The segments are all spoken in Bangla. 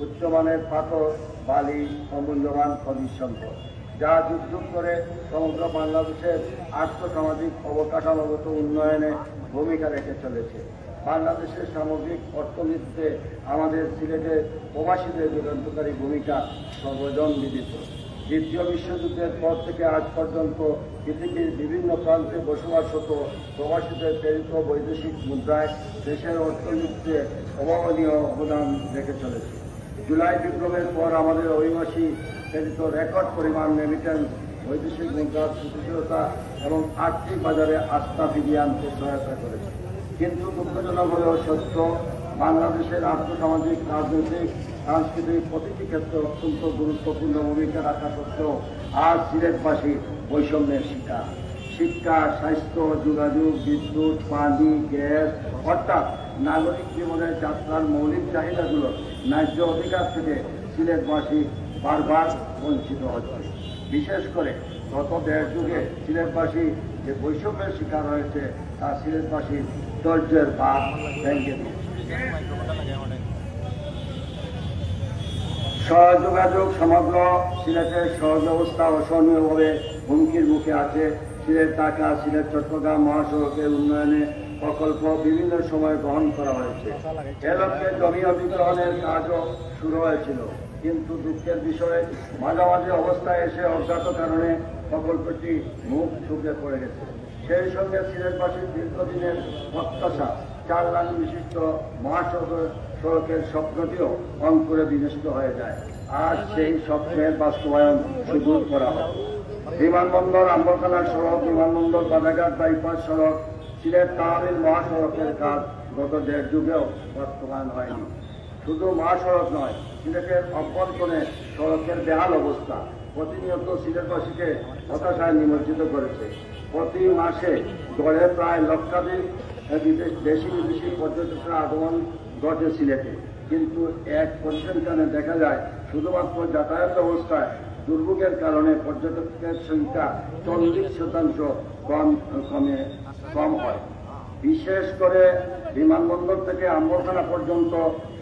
উচ্চমানের পাথর, বালি ও মূল্যবান খনিজ সম্পদ, যা যুগ যুগ করে সমগ্র বাংলাদেশের আর্থসামাজিক অবকাঠামোগত উন্নয়নে ভূমিকা রেখে চলেছে। বাংলাদেশের সামগ্রিক অর্থনীতিতে আমাদের সিলেটের প্রবাসীদের যুগান্তকারী ভূমিকা সর্বজনবিদিত। দ্বিতীয় বিশ্বযুদ্ধের পর থেকে আজ পর্যন্ত পৃথিবীর বিভিন্ন প্রান্তে বসবাসরত প্রবাসীদের প্রেরিত বৈদেশিক মুদ্রায় দেশের অর্থনীতিতে অভাবনীয় অবদান রেখে চলেছে। জুলাই বিপ্লবের পর আমাদের অভিবাসী প্রেরিত রেকর্ড পরিমাণ রেমিটেন্স বৈদেশিক মুদ্রার স্থিতিশীলতা এবং আর্থিক বাজারে আস্থা ফিরিয়ে আনতে সহায়তা করেছে। কিন্তু দুঃখজনক হলেও সত্য, বাংলাদেশের আর্থসামাজিক, রাজনৈতিক, সাংস্কৃতিক প্রতিটি ক্ষেত্রে অত্যন্ত গুরুত্বপূর্ণ ভূমিকা রাখা সত্ত্বেও আজ সিলেটবাসী বৈষম্যের শিকার। শিক্ষা, স্বাস্থ্য, যোগাযোগ, বিদ্যুৎ, পানি, গ্যাস অর্থাৎ নাগরিক জীবনের যাত্রার মৌলিক চাহিদাগুলো ন্যায্য অধিকার থেকে সিলেটবাসী বারবার বঞ্চিত হচ্ছে। বিশেষ করে গত 1.5 যুগে সিলেটবাসী যে বৈষম্যের শিকার হয়েছে তা সিলেটবাসীর ধৈর্যের বাঁধ ভেঙে দিয়েছে। সহযোগাযোগ সমগ্র সিলেটের সহব্যবস্থা অসহনীয়ভাবে হুমকির মুখে আছে। সিলেট ঢাকা, সিলেট চট্টগ্রাম মহাসড়কের উন্নয়নে প্রকল্প বিভিন্ন সময় গ্রহণ করা হয়েছে। এ লক্ষ্যে জমি অধিগ্রহণের কাজও শুরু হয়েছিল, কিন্তু দুঃখের বিষয়ে মাঝামাঝি অবস্থায় এসে অজ্ঞাত কারণে প্রকল্পটি মুখ ঝুঁকে পড়ে গেছে। সেই সঙ্গে সিলেটবাসীর দীর্ঘদিনের প্রত্যাশা 4 লাইন বিশিষ্ট মহাসড়কের স্বপ্নটিও অঙ্কুরে বিনষ্ট হয়ে যায়। আজ সেই স্বপ্নের বাস্তবায়ন সুদূর করা হয়। বিমানবন্দর আম্বরখানা সড়ক, বিমানবন্দর বাজারঘাট বাইপাস সড়ক, সিলেট তাহমিল মহাসড়কের কাজ গত 1.5 যুগেও বাস্তবায়ন হয়নি। শুধু মহাসড়ক নয়, সিলেটের অভ্যন্তরে সড়কের বেহাল অবস্থা প্রতিনিয়ত সিলেটবাসীকে হতাশায় নিমজ্জিত করেছে। প্রতি মাসে গড়ে প্রায় লক্ষাধিক দেশি বিদেশি পর্যটকের আগমন ঘটে সিলেটে, কিন্তু এক পরিসংখ্যানে দেখা যায় শুধুমাত্র যাতায়াত ব্যবস্থায় দুর্ভোগের কারণে পর্যটকের সংখ্যা 40% কম হয়। বিশেষ করে বিমানবন্দর থেকে আম্বরখানা পর্যন্ত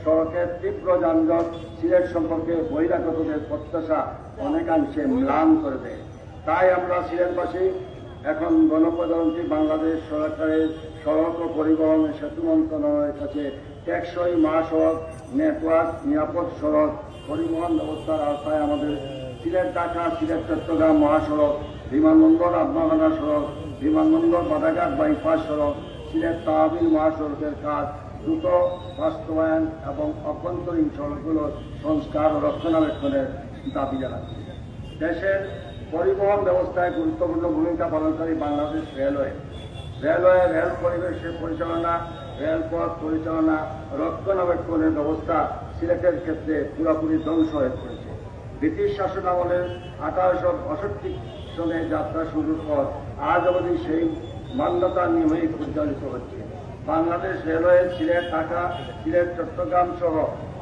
সড়কের তীব্র যানজট সিলেট সম্পর্কে বহিরাগতদের প্রত্যাশা অনেকাংশে ম্লান করে দেয়। তাই আমরা সিলেটবাসী এখন গণপ্রজাতন্ত্রী বাংলাদেশ সরকারের সড়ক ও পরিবহন সেতু মন্ত্রণালয়ের কাছে টেকসই মহাসড়ক নেটওয়ার্ক, নিরাপদ সড়ক পরিবহন ব্যবস্থার আওতায় আমাদের সিলেট ঢাকা, সিলেট চট্টগ্রাম মহাসড়ক, বিমানবন্দর আম্বরখানা সড়ক, বিমানবন্দর বাজারঘাট বাইপাস সড়ক, সিলেট তাহমিল মহাসড়কের কাজ দ্রুত বাস্তবায়ন এবং অভ্যন্তরীণ সড়কগুলোর সংস্কার ও রক্ষণাবেক্ষণের দাবি জানাচ্ছি। দেশের পরিবহন ব্যবস্থায় গুরুত্বপূর্ণ ভূমিকা পালনকারী বাংলাদেশ রেলওয়ে রেল পরিবেশের পরিচালনা, রেলপথ পরিচালনা, রক্ষণাবেক্ষণের ব্যবস্থা সিলেটের ক্ষেত্রে পুরোপুরি ধ্বংস হয়ে পড়েছে। ব্রিটিশ শাসন আমলের 1862 সনে যাত্রা শুরুর পর আজ অবধি সেই মান্যতা নিয়মেই পরিচালিত হচ্ছে। বাংলাদেশ রেলওয়ে সিলেট ঢাকা, সিলেট চট্টগ্রাম সহ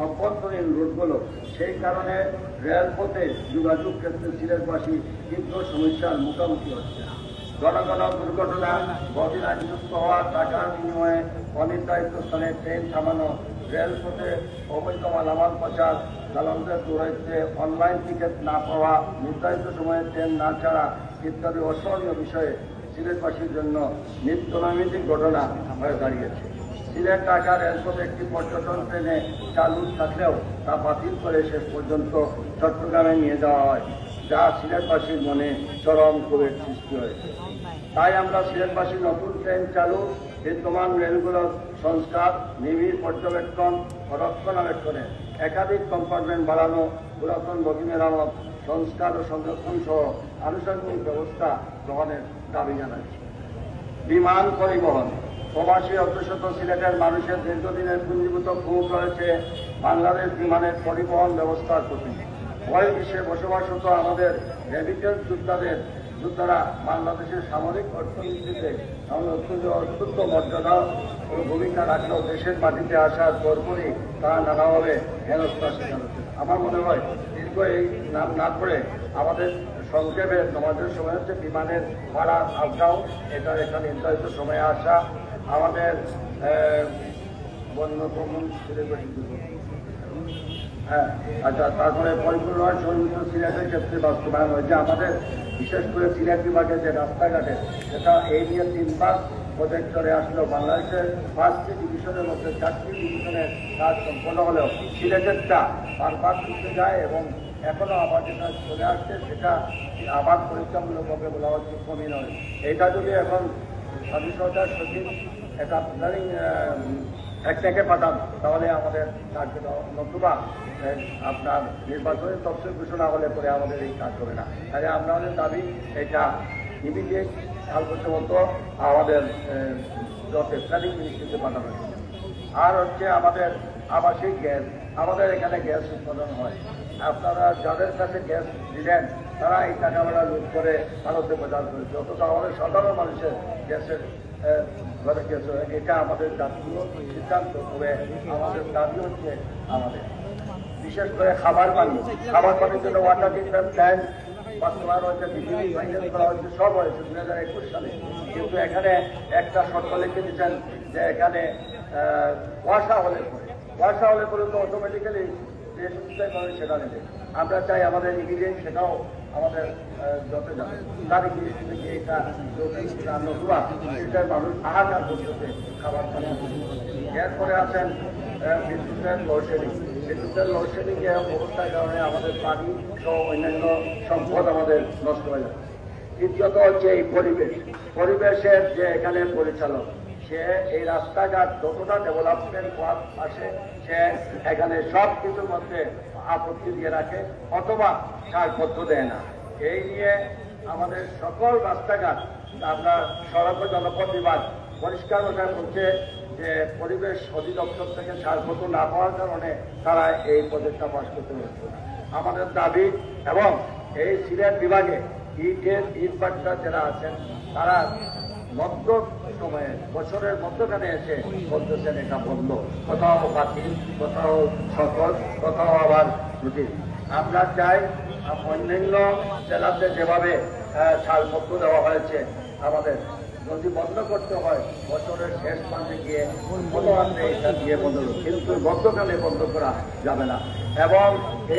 অভ্যন্তরীণ রুটগুলো সেই কারণে রেলপথে যোগাযোগ ক্ষেত্রে সিলেটবাসী তীব্র সমস্যার মুখোমুখি হচ্ছে। ঘন ঘন দুর্ঘটনা, বদিনা নিযুক্ত হওয়া, টাকার বিনিময়ে অনির্ধারিত স্থানে ট্রেন থামানো, রেলপথে অবৈধ মালামাল পাচার, দালালদের দৌরাইতে অনলাইন টিকিট না পাওয়া, নির্ধারিত সময়ে ট্রেন না ছাড়া ইত্যাদি অসহনীয় বিষয়ে সিলেটবাসীর জন্য নিত্য নৈমিত্তিক ঘটনা হয়ে দাঁড়িয়েছে। সিলেট ঢাকা রেলপথে একটি পর্যটন ট্রেনে চালু থাকলেও তা বাতিল করে শেষ পর্যন্ত চট্টগ্রামে নিয়ে যাওয়া হয়, যা সিলেটবাসীর মনে চরম ক্ষোভের সৃষ্টি হয়েছে। তাই আমরা সিলেটবাসী নতুন ট্রেন চালু, বিদ্যমান রেলগুলোর সংস্কার, নিবিড় পর্যবেক্ষণ ও রক্ষণাবেক্ষণে একাধিক কম্পার্টমেন্ট বাড়ানো, পুরাতন বগি মেরামত, সংস্কার ও সংরক্ষণ সহ আনুষঙ্গিক ব্যবস্থা গ্রহণের দাবি জানাচ্ছি। বিমান পরিবহন প্রবাসী অধ্যুষিত সিলেটের মানুষের দীর্ঘদিনের পুঞ্জীভূত ক্ষোভ রয়েছে বাংলাদেশ বিমানের পরিবহন ব্যবস্থার প্রতি। বহির্বিশ্বে বসবাসরত আমাদের রেমিটেন্স যোদ্ধারা বাংলাদেশের সামরিক অর্থনীতিতে অত্যন্ত মর্যাদা ও ভূমিকা রাখলেও দেশের মাটিতে আসার পরপরই তারা নানাভাবে হেনস্থার শিকার হচ্ছে। আমার মনে হয় দীর্ঘ এই নাম না করে আমাদের সংক্ষেপে তোমাদের সময় হচ্ছে বিমানের ভাড়া আপডাউন, এটার একটা নির্ধারিত সময়ে আসা, আমাদের বন্যপ্রমণ হ্যাঁ, আচ্ছা, তারপরে পরিপূর্ণ সর্বোচ্চ সিলেটের ক্ষেত্রে বাস্তবায়ন হয়েছে আমাদের, বিশেষ করে সিলেট বিভাগের যে রাস্তাঘাটে, সেটা এই নিয়ে 3বার প্রজেক্ট চলে আসলেও বাংলাদেশের 5টি ডিভিশনের মধ্যে 4টি ডিভিশনের কাজ সম্পন্ন হলেও সিলেটেরটা বারবার ছুটে যায় এবং এখনো আবার যেটা চলে আসছে সেটা আবার পরীক্ষামূলকভাবে বলা হচ্ছে কমে নয়। এটা যদি এখন স্বাধীন সরকার সচিব একটা প্ল্যানিং একটাকে পাঠান তাহলে আমাদের কাজগুলো, নতুবা আপনার নির্বাচনী তফসিল ঘোষণা হলে পরে আমাদের এই কাজ হবে না। তাহলে আপনাদের দাবি এটা ইমিডিয়েট কালবছর মতো আমাদের প্ল্যানিং মিনিস্ট্রিতে পাঠানো। আর হচ্ছে আমাদের আবাসিক গ্যাস, আমাদের এখানে গ্যাস উৎপাদন হয়, আপনারা যাদের কাছে গ্যাস দিলেন তারা এই টাকাগুলো লুট করে ভারতে প্রচার করেছে, অথচ আমাদের সাধারণ মানুষের গ্যাসের এটা আমাদের জাতীয় সিদ্ধান্ত। তবে আমাদের দাবি হচ্ছে আমাদের বিশেষ করে খাবার পানির জন্য ওয়াটার ট্রিটমেন্ট প্ল্যান্ট বাস্তবায়ন হয়েছে, বিদ্যুৎ ফাইন্যান্স করা হয়েছে, সব হয়েছে 2021 সালে। কিন্তু এখানে একটা শর্ত লিখে দিচ্ছেন যে এখানে ওয়াসা হলে পরে তো অটোমেটিক্যালি যে সংস্থায় করে সেটা নেবে। আমরা চাই আমাদের ইমিডিয়েট সেটাও আমাদের যত যাবে তার থেকে এটা নতুবা সেটার মানুষ হাহাকার করতেছে খাবার পানি। এরপরে আছেন বিদ্যুতের লোডশেডিং অবস্থার কারণে আমাদের পানি সহ অন্যান্য সম্পদ আমাদের নষ্ট হয়ে যাবে। দ্বিতীয়ত হচ্ছে এই পরিবেশের যে এখানে পরিচালক, সে এই রাস্তাঘাট যতটা ডেভেলপমেন্ট করার আসে সে এখানে সব কিছুর মধ্যে আপত্তি দিয়ে রাখে অথবা ছাড়পত্র দেয় না। এই নিয়ে আমাদের সকল রাস্তাঘাট আমরা সড়ক ও জনপথ বিভাগ পরিষ্কার ভাষায় বলছে যে পরিবেশ অধিদপ্তর থেকে ছাড়পত্র না পাওয়ার কারণে তারা এই প্রজেক্টটা পাস করতে পারছে না। আমাদের দাবি, এবং এই সিলেট বিভাগে ইট ভাট্টা যারা আছেন তারা মধ্য সময়ে বছরের মধ্যখানে এসে বলতেছেন এটা বন্ধ, কোথাও বাতিল, কোথাও সকল, কোথাও আবার রুটিন। আমরা চাই অন্যান্য জেলাতে যেভাবে ছাড়পত্র দেওয়া হয়েছে আমাদের যদি বন্ধ করতে হয় বছরের শেষ প্রান্তে গিয়ে এটা দিয়ে বন্ধ করবে, কিন্তু মধ্যখানে বন্ধ করা যাবে না। এবং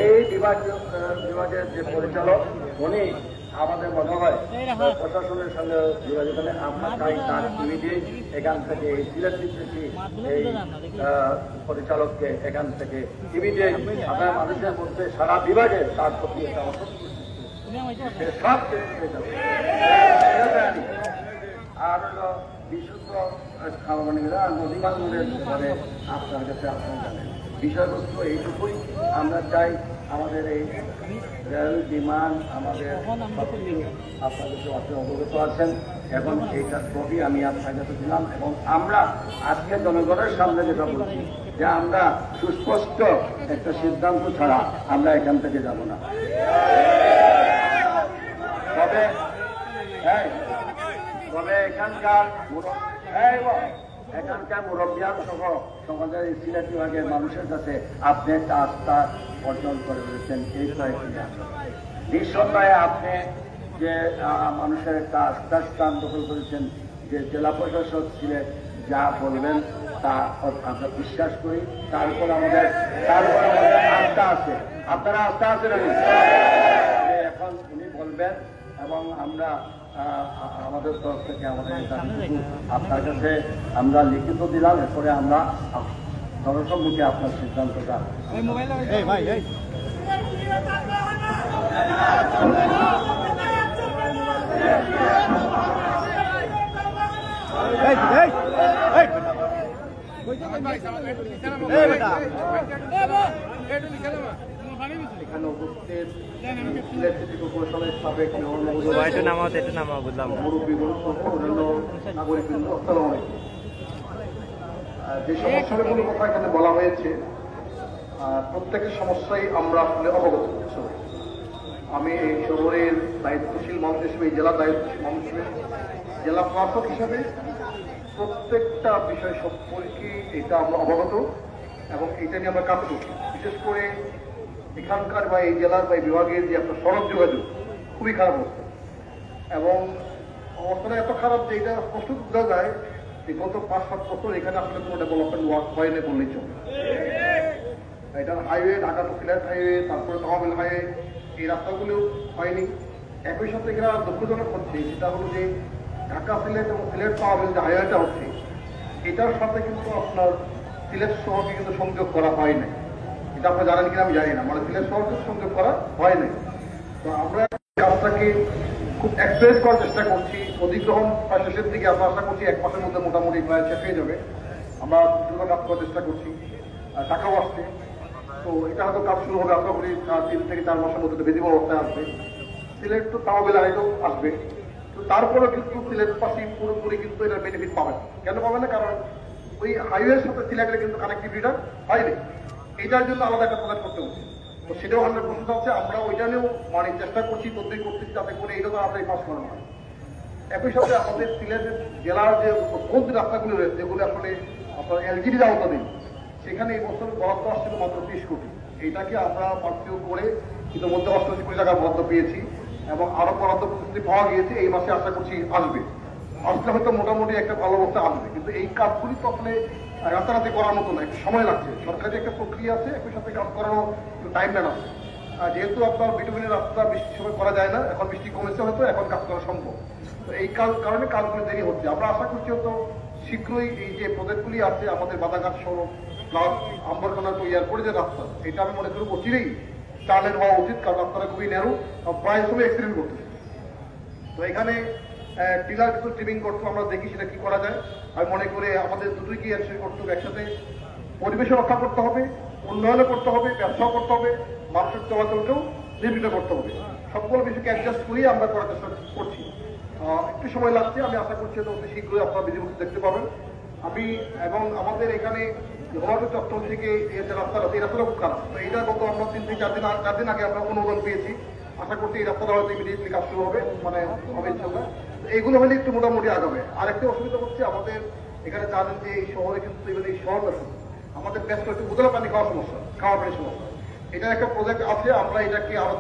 এই বিভাগের যে পরিচালক উনি আমাদের মনে হয় প্রশাসনের সঙ্গে যোগাযোগ করে আমরা চাই তার ইমিডিয়েট এখান থেকে এই সিলেট ডিস্ট্রিক্টে এই পরিচালককে এখান থেকে ইমিডিয়েট আপনার মানুষের মধ্যে সারা বিভাগে তার প্রতি একটা সব আর হল বিশুদ্ধ নদী বান্ধবের ব্যাপারে আপনার কাছে আপনারা জানেন বিষয়বস্তু এইটুকুই। আমরা চাই আমাদের এই রেল বিমান আমাদের আপনার কাছে আপনি অবগত আছেন, এখন এইটার কপি আমি আপনার কাছে দিলাম এবং আমরা আজকে জনগণের সামনে যেটা বলছি যে আমরা সুস্পষ্ট একটা সিদ্ধান্ত ছাড়া আমরা এখান থেকে যাব না। তবে এখানকার মুরব্বিয়ান সহ সমাজের সিলেট বিভাগের মানুষের কাছে আপনি একটা আস্থা অর্জন করে রয়েছেন এই কয়েকটি। নিঃসন্দেহে আপনি যে মানুষের একটা আস্থার স্থান দখল করেছেন, যে জেলা প্রশাসক সিলেট যা বলবেন তা আমরা বিশ্বাস করি, তার উপর আমাদের আস্থা আছে। আপনারা আস্থা আছে নাকি? এখন উনি বলবেন এবং আমরা আমাদের তরফ থেকে আমাদের আপনার কাছে আমরা লিখিত দিলাম, এরপরে আমরা জনসম্মুখে আপনার সিদ্ধান্তটা এখানে উপস্থিত সিলেট সিটি কর্পোরেশনের সাবেক মুরব্বীগণ অন্যান্য নাগরিকবৃন্দ, আসসালামু আলাইকুম। যে সমস্যাগুলোর কথা এখানে বলা হয়েছে প্রত্যেকের সমস্যাই আমরা আসলে অবগত হচ্ছি। আমি এই শহরের দায়িত্বশীল মানুষ হিসেবে, এই জেলার দায়িত্বশীল মানুষ হিসেবে, জেলা প্রশাসক হিসেবে প্রত্যেকটা বিষয় সম্পর্কে এটা আমরা অবগত এবং এটা নিয়ে আমরা কাজ করছি। বিশেষ করে এখানকার বা এই জেলার বা এই বিভাগের যে একটা সড়ক যোগাযোগ খুবই খারাপ অবস্থা, এবং অবস্থাটা এত খারাপ যে এটা স্পষ্ট বোঝা যায় যে গত 5-7 বছর এখানে আসলে কোনো ডেভেলপমেন্ট ওয়ার্ক হয়নি বললেই চলে। এটা highway, Dhaka to Sylhet highway, তারপরে তহবিল হাইওয়ে, এই রাস্তাগুলো হয়নি। একই সাথে এরা দুঃখজনক হচ্ছে, সেটা হলো যে ঢাকা সিলেট এবং সিলেট তহবিল যে হাইওয়েটা হচ্ছে, এটার সাথে কিন্তু আপনার সিলেট শহরকে কিন্তু সংযোগ করা হয় নাই। এটা আপনারা জানেন কিনা আমি জানি না, মানে সিলেট শহরকে সংযোগ করা হয় নাই। তো আমরা কাজটাকে খুব এক্সপ্রেস করার চেষ্টা করছি। অধিগ্রহণ প্রায় শেষের দিকে, আমরা আশা করছি 1 মাসের মধ্যে মোটামুটি প্রায় শেষ হয়ে যাবে। আমরা দ্রুত কাজ করার চেষ্টা করছি, টাকাও আসছে। তো এটা হয়তো কাজ শুরু হবে আশা করি 3 থেকে 4 মাসের মধ্যে বেদিব অবস্থায় আসবে। সিলেট তো তাও বেলা হয়তো আসবে, তো তারপরেও কিন্তু সিলেটবাসী পুরোপুরি কিন্তু এটার বেনিফিট পাবে না। কেন পাবে না? কারণ ওই হাইওয়ের সাথে সিলেটের কিন্তু কানেক্টিভিটিটা হয়নি। এটার জন্য আলাদা একটা প্রজেক্ট করতে হচ্ছে। তো সেটাও 100% আছে। আমরা ওইটা নিয়েও মানে চেষ্টা করছি, তদবির করতেছি, যাতে করে এটা তো আপনার পাস করানো হয়। একই সাথে আমাদের সিলেটের জেলার যে কোন রাস্তাগুলো রয়েছে, যেগুলো আসলে আপনার এলজিডির আওতাধীন, সেখানে এই বছর বরাদ্দ আসছিল মাত্র 30 কোটি। এইটাকে আমরা পার্থিব করে ইতিমধ্যে 88 কোটি টাকা বরাদ্দ পেয়েছি এবং আরো বরাদ্দ প্রস্তুতি পাওয়া গিয়েছে। এই মাসে আশা করছি আসবে, আসলে হয়তো মোটামুটি একটা ভালো অবস্থা আসবে। কিন্তু এই কাজগুলি তো আসলে রাতারাতি করার মতো না, একটু সময় লাগছে। সরকারের একটা প্রক্রিয়া আছে, একই সাথে কাজ করারও একটু টাইম নেন আছে। যেহেতু আপনার বিটুমিনের রাস্তা বৃষ্টির সময় করা যায় না, এখন বৃষ্টি কমেছে হয়তো, এখন কাজ করা সম্ভব। তো এই কারণে কাজগুলো দেরি হচ্ছে। আমরা আশা করছি হয়তো শীঘ্রই এই যে প্রজেক্টগুলি আছে, আমাদের বাদাঘাট সড়ক প্লাস আম্বরখানা টু এয়ারপোর্টে যে রাস্তা, এটা আমি মনে করি অচিরেই চালের হওয়া উচিত, কারণ রাস্তাটা খুবই ন্যারো, প্রায় সময় অ্যাক্সিডেন্ট করতেছে। তো এখানে টিলার কিছু ট্রিমিং করতে আমরা দেখি সেটা কি করা যায়। আমি মনে করি আমাদের দুটোই কি এনশিওর করতে হবে, একসাথে পরিবেশ রক্ষা করতে হবে, উন্নয়নও করতে হবে, ব্যবসাও করতে হবে, মানুষের চলাচলকেও নিয়মিত করতে হবে। সবগুলো বিষয়কে অ্যাডজাস্ট করেই আমরা করার চেষ্টা করছি। একটু সময় লাগছে, আমি আশা করছি তো অতি শীঘ্রই আপনারা বিধিমুক্তি দেখতে পাবেন। আমি এবং আমাদের এখানে ঘোড়াটো চত্বর থেকে এই যে রাস্তাটা, এই রাস্তাটা খুব খারাপ। তো এইটা গত আমরা 3 থেকে 4 দিন আগে আমরা অনুমোদন পেয়েছি। আশা করছি এই রাস্তাটা হয়তো ইমিডিয়েটলি কাজ শুরু হবে, মানে হবে ইনশাল্লাহ। এইগুলো হলে একটু মোটামুটি আগাবে। আর একটা অসুবিধা হচ্ছে, আমাদের এখানে জানেন যে এই শহরে কিন্তু এই শহর না, আমাদের বেশ কয়েকটি উদলা পানি খাওয়ার সমস্যা, খাওয়ার পানির সমস্যা। এটা একটা প্রজেক্ট আছে, আমরা এটাকে আরো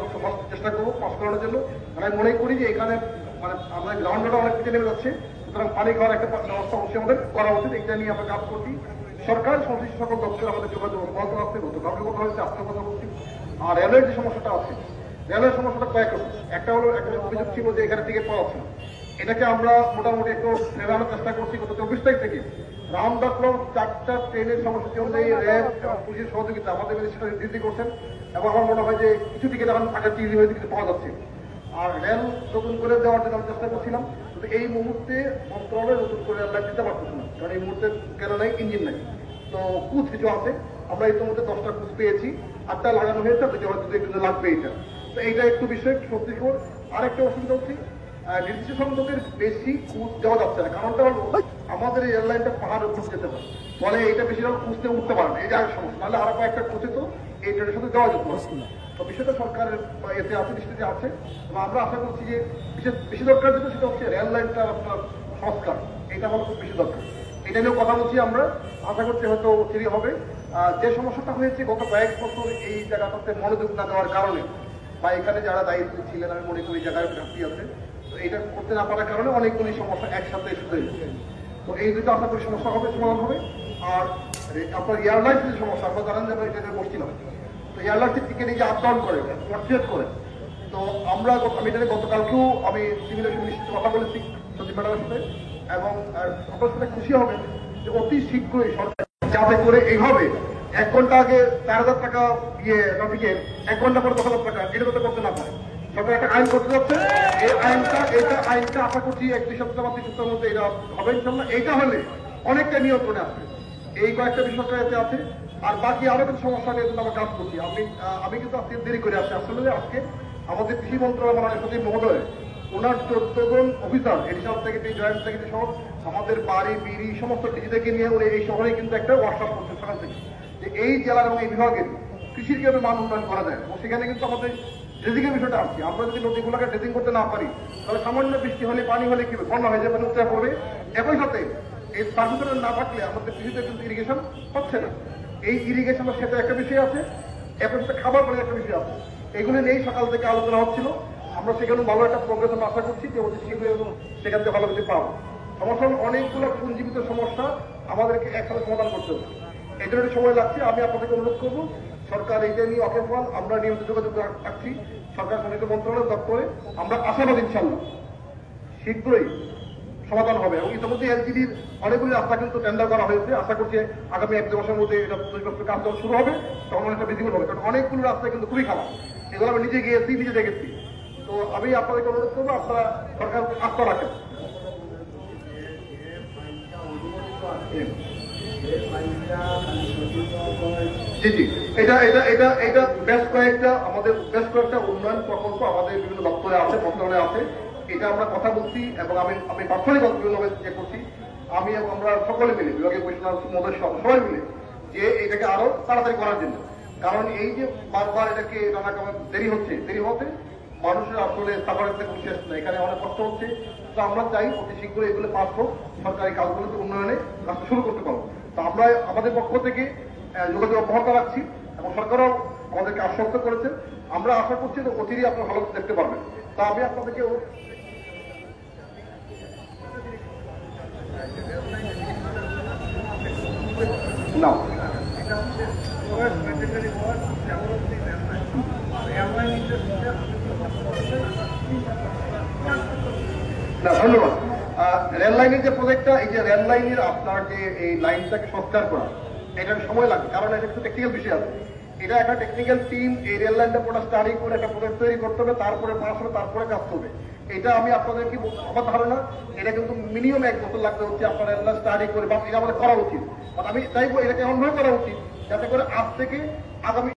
চেষ্টা করবো পাস করানোর জন্য। আমি মনে করি যে এখানে মানে আমাদের গ্রাউন্ড ওয়াটার অনেক কিছু নেমে যাচ্ছে, সুতরাং পানি খাওয়ার একটা ব্যবস্থা অবশ্যই আমাদের করা উচিত। এটা নিয়ে আমরা কাজ করছি। সরকার সংশ্লিষ্ট সকল দপ্তরে আমাদের যোগাযোগ অব্যাহত আছে, গতকালকে কথা হয়েছে, আজকে কথা বলছি। আর রেলের যে সমস্যাটা আছে, রেলের সমস্যাটা কয়েক রকম। একটা হলো, একটা অভিযোগ ছিল যে এখানে টিকিট পাওয়া যাচ্ছে না। এটাকে আমরা মোটামুটি একটু ফেরানোর চেষ্টা করছি। গত 24 তারিখ থেকে রাউন্ড দ্য ক্লক 4টা ট্রেনের সময়সূচি অনুযায়ী র্যাব এবং পুলিশের সহযোগিতা আমাদের সেটা বৃদ্ধি করছেন, এবং আমার মনে হয় যে কিছু টিকিট এখন আগে চিহ্ন হয়ে কিছু পাওয়া যাচ্ছে। আর রেল নতুন করে দেওয়ার জন্য আমি চেষ্টা করছিলাম, কিন্তু এই মুহূর্তে মন্ত্রণালয় নতুন করে আমরা দিতে পারতেছি না, কারণ এই মুহূর্তে কেন নাই, ইঞ্জিন নাই। তো কুচ কিছু আছে, আমরা ইতিমধ্যে 10টা কুচ পেয়েছি, 8টা লাগানো হয়েছে, হয়তো একটু লাগবে এটা। তো এইটা একটু বিষয় সত্যিকর। আর একটা অসুবিধা হচ্ছে, নির্দিষ্ট সংখ্যকের বেশি কুচ দেওয়া যাচ্ছে না। কারণটা হলো আমাদের এই এয়ারলাইনটা পাহাড় উপর যেতে পারে, ফলে এটা বেশিরভাগ কুচতে উঠতে পারে না, এই যে আর সমস্যা। নাহলে আরো কয়েকটা কুচে তো এই ট্রেনের সাথে দেওয়া যেত। তো বিষয়টা সরকারের এতে আছে, দৃষ্টিতে আছে, এবং আমরা আশা করছি যে বেশি দরকার যেটা সেটা হচ্ছে রেল লাইনটার আপনার সংস্কার। এটা হলো খুব বেশি দরকার। এটা নিয়েও কথা বলছি আমরা, আশা করছি হয়তো দেরি হবে। যে সমস্যাটা হয়েছে গত কয়েক বছর এই জায়গাটাতে মনোযোগ না দেওয়ার কারণে, বা এখানে যারা দায়িত্ব ছিলেন, আমি মনে করি জায়গায় ঘাটতি আছে, তো এটা করতে না পারার কারণে অনেকগুলি সমস্যা একসাথে শুরু হয়েছে। তো এই দুটো আশা করি সমস্যা হবে, সমাধান হবে। আর আপনার এয়ারলাইন্স যে সমস্যা, আমরা জানেন যে আমরা এটা বসছিলাম, তো এয়ারলাইন্সের টিকিট এই যে আপ ডাউন করে, ফ্লাকচুয়েট করে। তো আমরা আমি এটা গতকালকেও আমি সিভিল এভিয়েশনের সাথে কথা বলেছি সচিব ম্যাডামের সাথে, এবং আপনার সাথে খুশি হবে যে অতি শীঘ্রই সরকার যাতে করে এইভাবে 1 ঘন্টা আগে 4000 টাকা ট্রাফিকের 1 ঘন্টা পরে 10,000 টাকা, এটা যাতে করতে না পারে। সরকার একটা আইন করতে যাচ্ছে, এই আইনটা আশা করছি 1-2 সপ্তাহ বা 3 সপ্তাহের মধ্যে এটা হবে ইনশাল্লাহ। এইটা হলে অনেকটা নিয়ন্ত্রণে আসবে। এই কয়েকটা বিষয় এতে আছে, আর বাকি আরো কিছু সমস্যা নিয়ে আমরা কাজ করছি। আমি কিন্তু আজকে দেরি করে আসছি। আসলে আজকে আমাদের কৃষি মন্ত্রণালয় সচিব মহোদয়, ওনার 14 জন officer, additional secretary, joint secretary সহ আমাদের বাড়ি বিড়ি সমস্ত ডিজিটাকে নিয়ে উনি এই শহরে কিন্তু একটা ওয়ার্কশপ করছেন সকাল থেকে, যে এই জেলার এবং এই বিভাগের কৃষির কিভাবে মান উন্নয়ন করা যায়। এবং সেখানে কিন্তু আমাদের ড্রেজিং এর বিষয়টা আসছে। আমরা যদি নদীগুলোকে ড্রেজিং করতে না পারি, তাহলে সামান্য বৃষ্টি হলে, পানি হলে কি বন্যা হয়ে যাবে, উত্তরা পড়বে। একই সাথে এই সার্ভিসের না থাকলে আমাদের কৃষিতে কিন্তু ইরিগেশন হচ্ছে না। এই ইরিগেশনের সাথে একটা বিষয় আছে, একই সাথে খাবার পানির একটা বিষয় আছে। এগুলো নিয়েই সকাল থেকে আলোচনা হচ্ছিল। আমরা সেখানে ভালো একটা প্রোগ্রেস আমরা আশা করছি যে অতি শীঘ্রই সেখান থেকে ভালো কিছু পাবো। সমস্যা অনেকগুলো পুঞ্জীবিত সমস্যা আমাদেরকে একসাথে সমাধান করতে হবে, এই জন্য সময় লাগছে। আমি আপনাদেরকে অনুরোধ করবো সরকার এইটা নিয়ে অকেফল, আমরা নিয়মিত যোগাযোগ রাখছি সরকার সংশ্লিষ্ট মন্ত্রণালয় দপ্তরে। আমরা আশাবাদ ইনশাল্লাহ শীঘ্রই সমাধান হবে। এবং ইতিমধ্যে এলজিডির অনেকগুলি রাস্তা কিন্তু টেন্ডার করা হয়েছে। আশা করছি আগামী 1-2 মাসের মধ্যে এটা কাজ শুরু হবে, তখন অনেকটা ভিজিবল হবে। কারণ অনেকগুলো রাস্তা কিন্তু খুবই খারাপ, এগুলো আমি নিজে গিয়েছি, নিজে দেখেছি। তো আমি আপনাদেরকে অনুরোধ করবো আপনারা সরকার আস্থা রাখেন। জি জি, এটা এটা এটা এটা বেশ কয়েকটা উন্নয়ন প্রকল্প আমাদের বিভিন্ন দপ্তরে আছে, মন্ত্রণালয়ে আছে। এটা আমরা কথা বলছি এবং আমি পার্সোনালি বিভিন্নভাবে চেক করছি। আমি এবং আমরা সকলে মিলে, বিভাগীয় কমিশনার মহোদয় সবাই মিলে, যে এটাকে আরো তাড়াতাড়ি করার জন্য। কারণ এই যে বারবার এটাকে নানা কারণে দেরি হতে মানুষের আসলে সাফারের কোনো শেষ নেই, এখানে অনেক কষ্ট হচ্ছে। তো আমরা চাই অতি শীঘ্রই এগুলো পাস হোক, সরকারি কাজগুলোতে উন্নয়নে কাজটা শুরু করতে পারবো। তো আমরা আমাদের পক্ষ থেকে যোগাযোগ অব্যাহত রাখছি এবং সরকারও আমাদেরকে আশ্বস্ত করেছেন। আমরা আশা করছি যে অচিরেই আপনারা ভালো দেখতে পারবেন। তা আমি আপনাদেরকে না ধন্যবাদ। রেল লাইনের যে প্রজেক্টটা, এই যে রেল লাইনের আপনার যে এই লাইনটাকে সংস্কার করা, এটার সময় লাগবে, কারণ এটা একটু টেকনিক্যাল বিষয় আছে। এটা একটা টেকনিক্যাল টিম এই রেল লাইনটা পুরো স্টাডি করে একটা প্রজেক্ট তৈরি করতে হবে, তারপরে পাস হবে, তারপরে কাজ করবে। এটা আমি আপনাদেরকে আমার ধারণা এটা কিন্তু মিনিমাম 1 বছর লাগতে হচ্ছে আপনার রেল লাইন স্টাডি করে, বা এটা আমাদের করা উচিত। আমি চাইবো এটাকে এমনভাবে করা উচিত যাতে করে আজ থেকে আগামী